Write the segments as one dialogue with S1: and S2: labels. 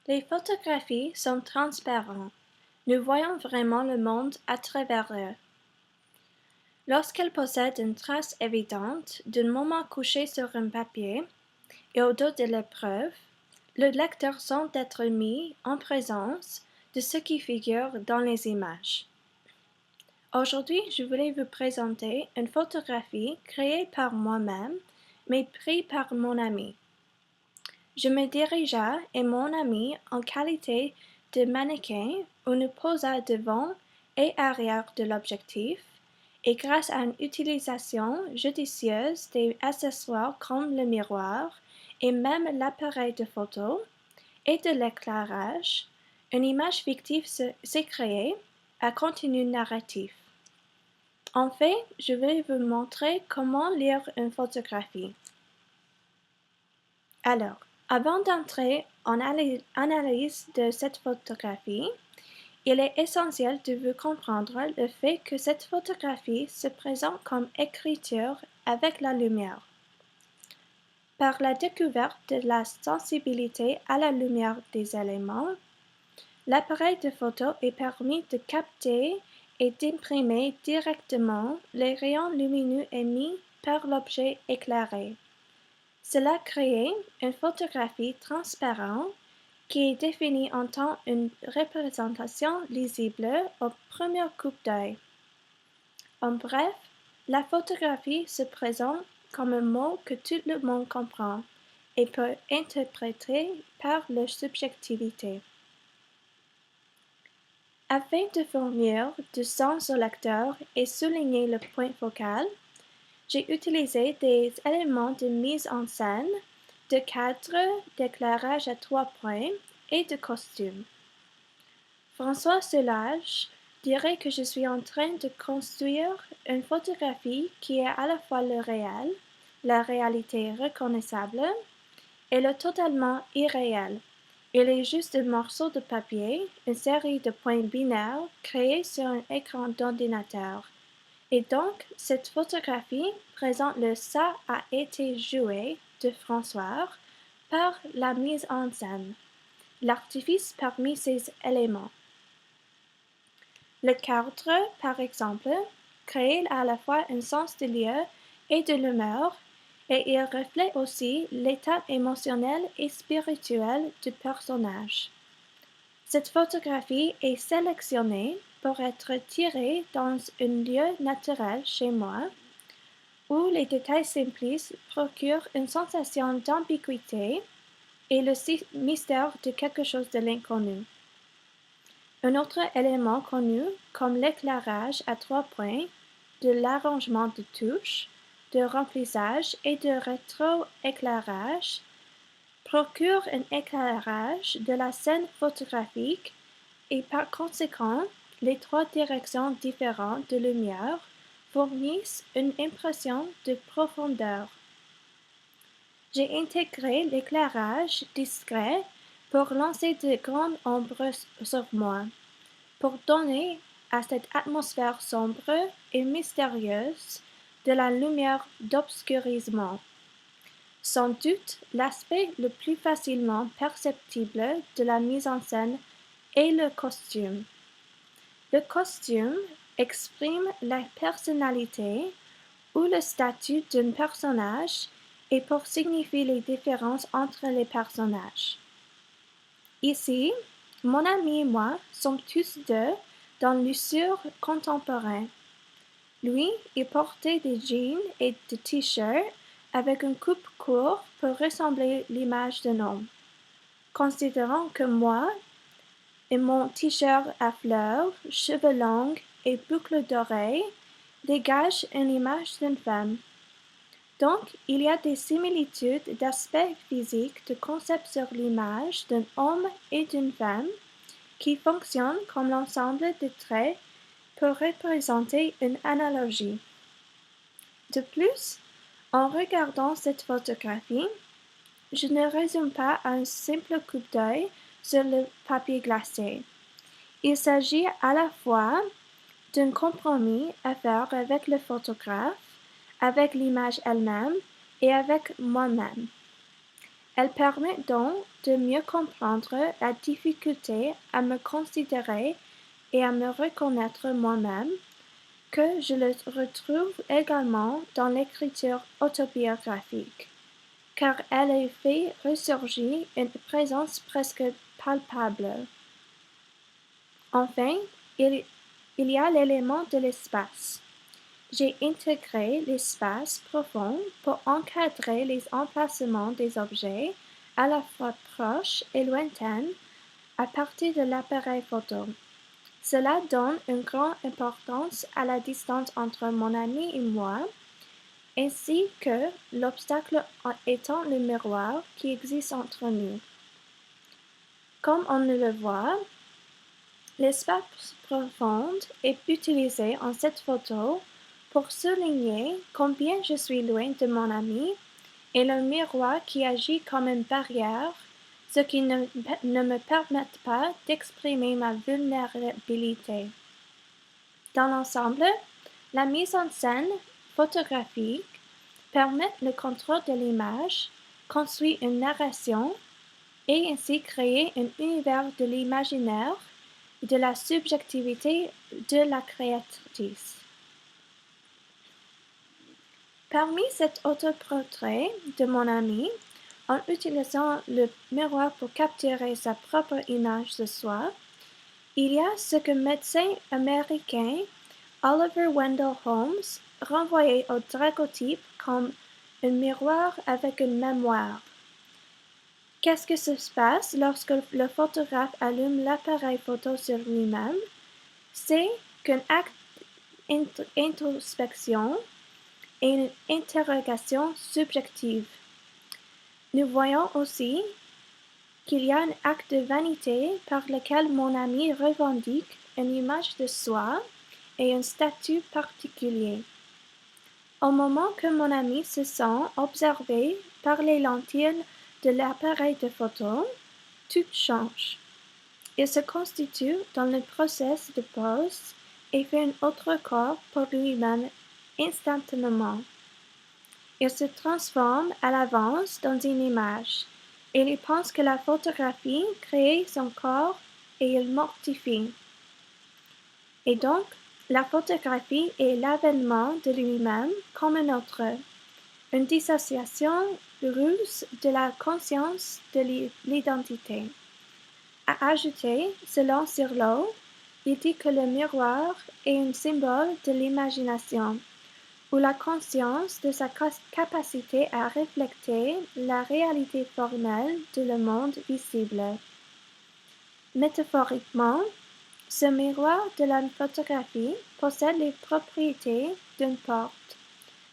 S1: Les photographies sont transparentes. Nous voyons vraiment le monde à travers eux. Lorsqu'elles possèdent une trace évidente d'un moment couché sur un papier et au dos de l'épreuve, le lecteur sent être mis en présence de ce qui figure dans les images. Aujourd'hui, je voulais vous présenter une photographie créée par moi-même, mais prise par mon ami. Je me dirigea et mon ami, en qualité de mannequin, on nous posa devant et arrière de l'objectif, et grâce à une utilisation judicieuse des accessoires comme le miroir et même l'appareil de photo et de l'éclairage, une image fictive s'est créée à contenu narratif. En fait, je vais vous montrer comment lire une photographie. Alors, avant d'entrer en analyse de cette photographie, il est essentiel de vous comprendre le fait que cette photographie se présente comme écriture avec la lumière. Par la découverte de la sensibilité à la lumière des éléments, l'appareil de photo est permis de capter et d'imprimer directement les rayons lumineux émis par l'objet éclairé. Cela crée une photographie transparente qui est définie en tant une représentation lisible au premier coup d'œil. En bref, la photographie se présente comme un mot que tout le monde comprend et peut interpréter par leur subjectivité. Afin de fournir du sens au lecteur et souligner le point focal, j'ai utilisé des éléments de mise en scène, de cadre, d'éclairage à 3 points et de costume. François Solage dirait que je suis en train de construire une photographie qui est à la fois le réel, la réalité reconnaissable, et le totalement irréel. Il est juste un morceau de papier, une série de points binaires créés sur un écran d'ordinateur. Et donc, cette photographie présente le ça a été joué de François par la mise en scène, l'artifice parmi ces éléments. Le cadre, par exemple, crée à la fois un sens de lieu et de l'humeur, et il reflète aussi l'état émotionnel et spirituel du personnage. Cette photographie est sélectionnée pour être tirée dans un lieu naturel chez moi, où les détails simplistes procurent une sensation d'ambiguïté et le mystère de quelque chose de l'inconnu. Un autre élément connu, comme l'éclairage à 3 points, de l'arrangement de touches, de remplissage et de rétroéclairage, procure un éclairage de la scène photographique et par conséquent, les 3 directions différentes de lumière fournissent une impression de profondeur. J'ai intégré l'éclairage discret pour lancer de grandes ombres sur moi, pour donner à cette atmosphère sombre et mystérieuse de la lumière d'obscurisement. Sans doute, l'aspect le plus facilement perceptible de la mise en scène est le costume. Le costume exprime la personnalité ou le statut d'un personnage et pour signifier les différences entre les personnages. Ici, mon ami et moi sommes tous deux dans l'usure contemporain. Lui, il portait des jeans et des t-shirts avec une coupe courte pour ressembler à l'image d'un homme. Considérant que moi, et mon t-shirt à fleurs, cheveux longs et boucles d'oreilles dégage une image d'une femme. Donc, il y a des similitudes d'aspect physique de concept sur l'image d'un homme et d'une femme qui fonctionnent comme l'ensemble de traits pour représenter une analogie. De plus, en regardant cette photographie, je ne résume pas à un simple coup d'œil sur le papier glacé. Il s'agit à la fois d'un compromis à faire avec le photographe, avec l'image elle-même et avec moi-même. Elle permet donc de mieux comprendre la difficulté à me considérer et à me reconnaître moi-même, que je le retrouve également dans l'écriture autobiographique, car elle y fait ressurgir une présence presque palpable. Enfin, il y a l'élément de l'espace. J'ai intégré l'espace profond pour encadrer les emplacements des objets, à la fois proches et lointains, à partir de l'appareil photo. Cela donne une grande importance à la distance entre mon ami et moi, ainsi que l'obstacle étant le miroir qui existe entre nous. Comme on le voit, l'espace profond est utilisé en cette photo pour souligner combien je suis loin de mon ami et le miroir qui agit comme une barrière, ce qui ne me permet pas d'exprimer ma vulnérabilité. Dans l'ensemble, la mise en scène photographique permet le contrôle de l'image, construit une narration et ainsi créer un univers de l'imaginaire et de la subjectivité de la créatrice. Parmi cet autoportrait de mon ami, en utilisant le miroir pour capturer sa propre image de soi, il y a ce que le médecin américain Oliver Wendell Holmes renvoyait au daguerréotype comme un miroir avec une mémoire. Qu'est-ce qui se passe lorsque le photographe allume l'appareil photo sur lui-même? C'est qu'un acte d'introspection et une interrogation subjective. Nous voyons aussi qu'il y a un acte de vanité par lequel mon ami revendique une image de soi et un statut particulier. Au moment que mon ami se sent observé par les lentilles de l'appareil de photo, tout change. Il se constitue dans le processus de pose et fait un autre corps pour lui-même instantanément. Il se transforme à l'avance dans une image. Il pense que la photographie crée son corps et il mortifie. Et donc, la photographie est l'avènement de lui-même comme un autre, une dissociation ruse de la conscience de l'identité. À ajouter, selon Cirlot, il dit que le miroir est un symbole de l'imagination, ou la conscience de sa capacité à refléter la réalité formelle de le monde visible. Métaphoriquement, ce miroir de la photographie possède les propriétés d'une porte.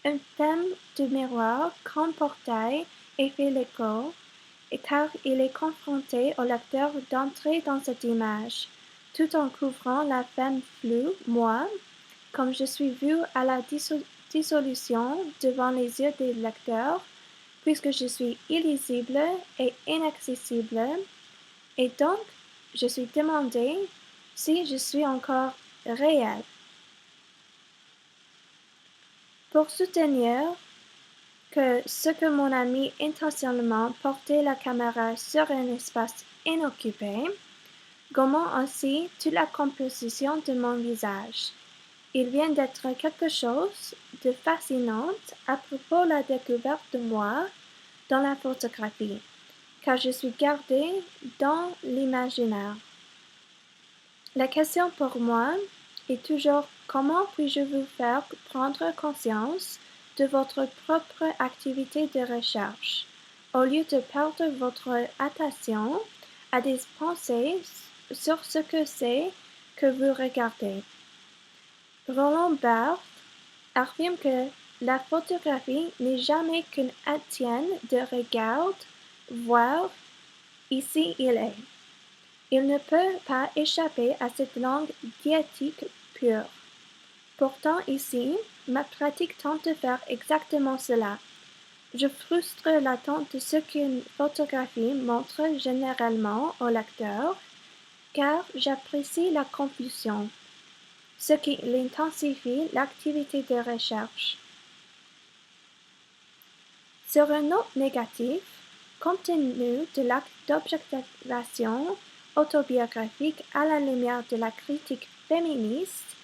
S1: Un thème du miroir comme portail et fait l'écho, et car il est confronté au lecteur d'entrer dans cette image, tout en couvrant la femme floue, moi, comme je suis vue à la dissolution devant les yeux des lecteurs, puisque je suis illisible et inaccessible, et donc je suis demandé si je suis encore réel. Pour soutenir que ce que mon ami intentionnellement portait la caméra sur un espace inoccupé, gommant ainsi toute la composition de mon visage. Il vient d'être quelque chose de fascinant à propos de la découverte de moi dans la photographie, car je suis gardée dans l'imaginaire. La question pour moi est toujours comment puis-je vous faire prendre conscience de votre propre activité de recherche, au lieu de perdre votre attention à des pensées sur ce que c'est que vous regardez. Roland Barthes affirme que la photographie n'est jamais qu'une antienne de regard, voir, ici il est. Il ne peut pas échapper à cette langue diétique pure. Pourtant ici, ma pratique tente de faire exactement cela. Je frustre l'attente de ce qu'une photographie montre généralement au lecteur, car j'apprécie la confusion, ce qui intensifie l'activité de recherche. Sur un note négatif, Compte tenu de l'acte d'objectivation autobiographique à la lumière de la critique féministe,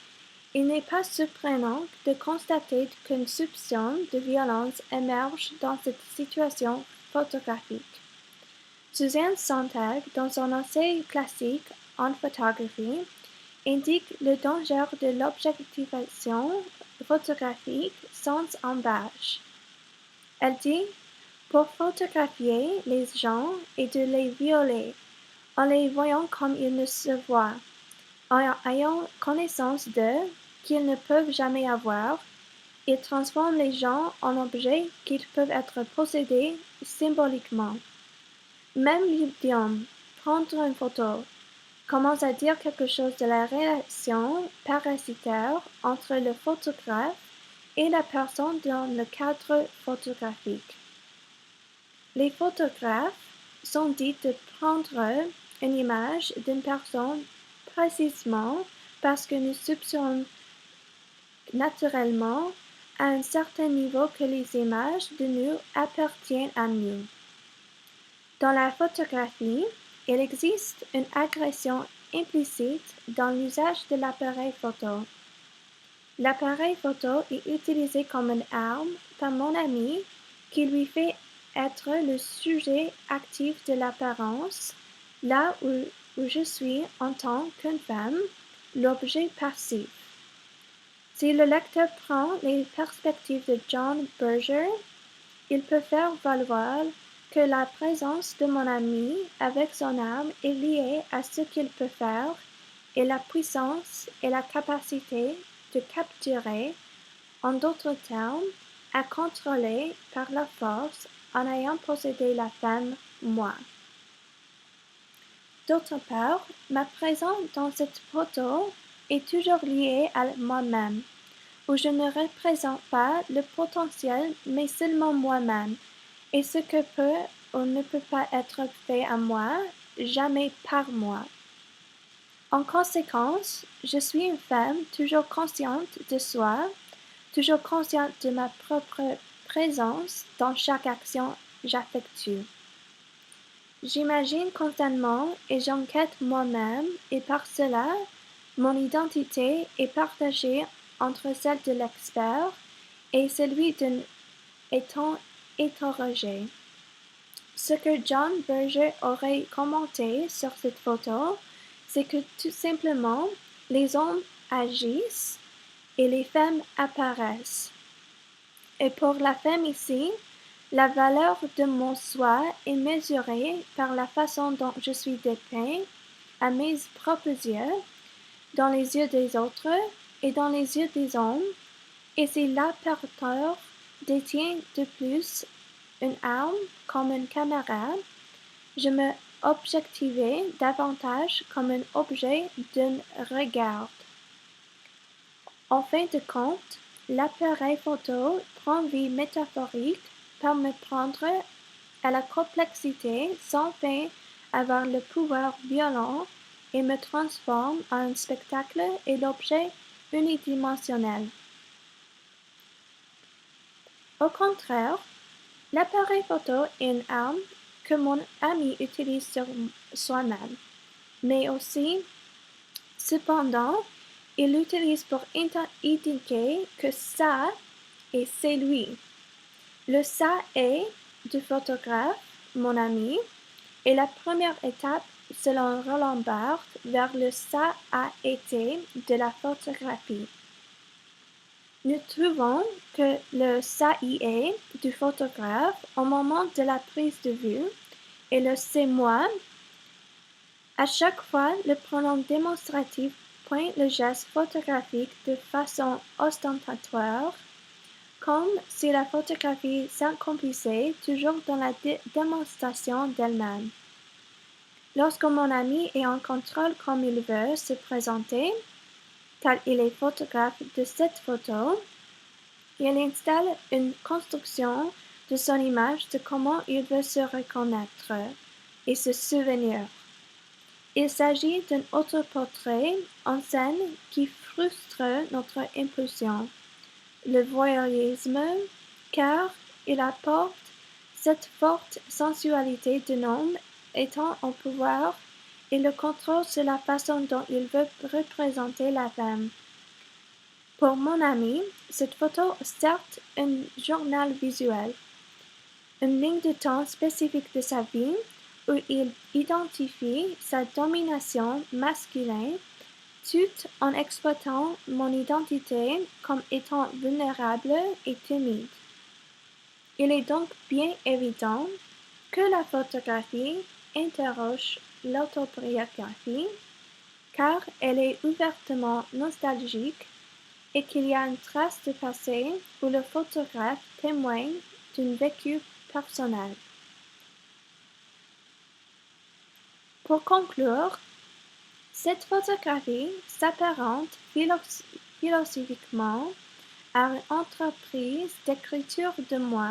S1: il n'est pas surprenant de constater qu'une soupçon de violence émerge dans cette situation photographique. Suzanne Sontag, dans son essai classique en photographie, indique le danger de l'objectivation photographique sans embâche. Elle dit: pour photographier les gens et de les violer, en les voyant comme ils ne se voient, en ayant connaissance d'eux qu'ils ne peuvent jamais avoir, ils transforment les gens en objets qui peuvent être possédés symboliquement. Même l'idiome « prendre une photo » commence à dire quelque chose de la relation parasitaire entre le photographe et la personne dans le cadre photographique. Les photographes sont dits de prendre une image d'une personne précisément parce que nous soupçonnons naturellement à un certain niveau que les images de nous appartiennent à nous. Dans la photographie, il existe une agression implicite dans l'usage de l'appareil photo. L'appareil photo est utilisé comme une arme par mon ami qui lui fait être le sujet actif de l'apparence, là où je suis en tant qu'une femme, l'objet passif. Si le lecteur prend les perspectives de John Berger, il peut faire valoir que la présence de mon ami avec son arme est liée à ce qu'il peut faire et la puissance et la capacité de capturer, en d'autres termes, à contrôler par la force en ayant possédé la femme, moi. D'autre part, ma présence dans cette photo est toujours liée à moi-même, où je ne représente pas le potentiel mais seulement moi-même, et ce que peut ou ne peut pas être fait à moi, jamais par moi. En conséquence, je suis une femme toujours consciente de soi, toujours consciente de ma propre présence dans chaque action j'effectue. J'imagine constamment et j'enquête moi-même et par cela, mon identité est partagée entre celle de l'expert et celui d'un étant interrogé. Ce que John Berger aurait commenté sur cette photo, c'est que tout simplement, les hommes agissent et les femmes apparaissent. Et pour la femme ici, la valeur de mon soi est mesurée par la façon dont je suis dépeint à mes propres yeux, dans les yeux des autres et dans les yeux des hommes, et si l'aperteur détient de plus une arme comme une caméra, je me objectivais davantage comme un objet d'un regard. En fin de compte, l'appareil photo prend vie métaphorique par me prendre à la complexité sans fin avoir le pouvoir violent et me transforme en un spectacle et l'objet unidimensionnel. Au contraire, l'appareil photo est une arme que mon ami utilise sur soi-même, mais aussi, cependant, il l'utilise pour indiquer que ça et c'est lui. Le ça est du photographe, mon ami, est la première étape selon Roland Barthes vers le ça a été de la photographie. Nous trouvons que le ça y est du photographe au moment de la prise de vue et le c'est moi. À chaque fois, le pronom démonstratif pointe le geste photographique de façon ostentatoire, comme si la photographie s'accomplissait toujours dans la démonstration d'elle-même. Lorsque mon ami est en contrôle comme il veut se présenter, car il est photographe de cette photo, il installe une construction de son image de comment il veut se reconnaître et se souvenir. Il s'agit d'un autoportrait en scène qui frustre notre impulsion, le voyeurisme, car il apporte cette forte sensualité d'un homme étant au pouvoir et le contrôle sur la façon dont il veut représenter la femme. Pour mon ami, cette photo est certes un journal visuel, une ligne de temps spécifique de sa vie où il identifie sa domination masculine tout en exploitant mon identité comme étant vulnérable et timide. Il est donc bien évident que la photographie interroge l'autobiographie car elle est ouvertement nostalgique et qu'il y a une trace de passé où le photographe témoigne d'un vécu personnel. Pour conclure, cette photographie s'apparente philosophiquement à une entreprise d'écriture de moi.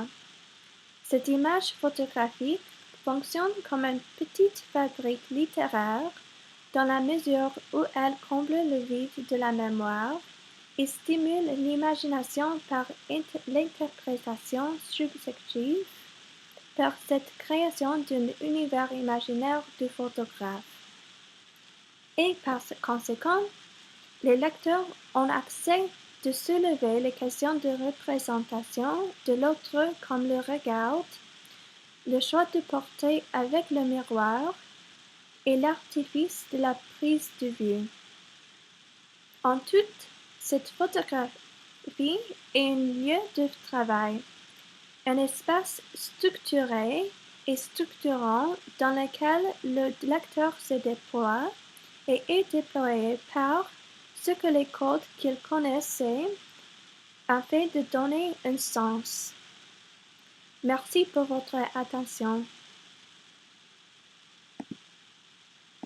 S1: Cette image photographique fonctionne comme une petite fabrique littéraire dans la mesure où elle comble le vide de la mémoire et stimule l'imagination par l'interprétation subjective par cette création d'un univers imaginaire du photographe. Et par conséquent, les lecteurs ont accès de soulever les questions de représentation de l'autre comme le regard, le choix de porter avec le miroir et l'artifice de la prise de vue. En tout, cette photographie est un lieu de travail, un espace structuré et structurant dans lequel le lecteur se déploie et est déployé par ce que les codes qu'il connaissait afin de donner un sens. Merci pour votre attention.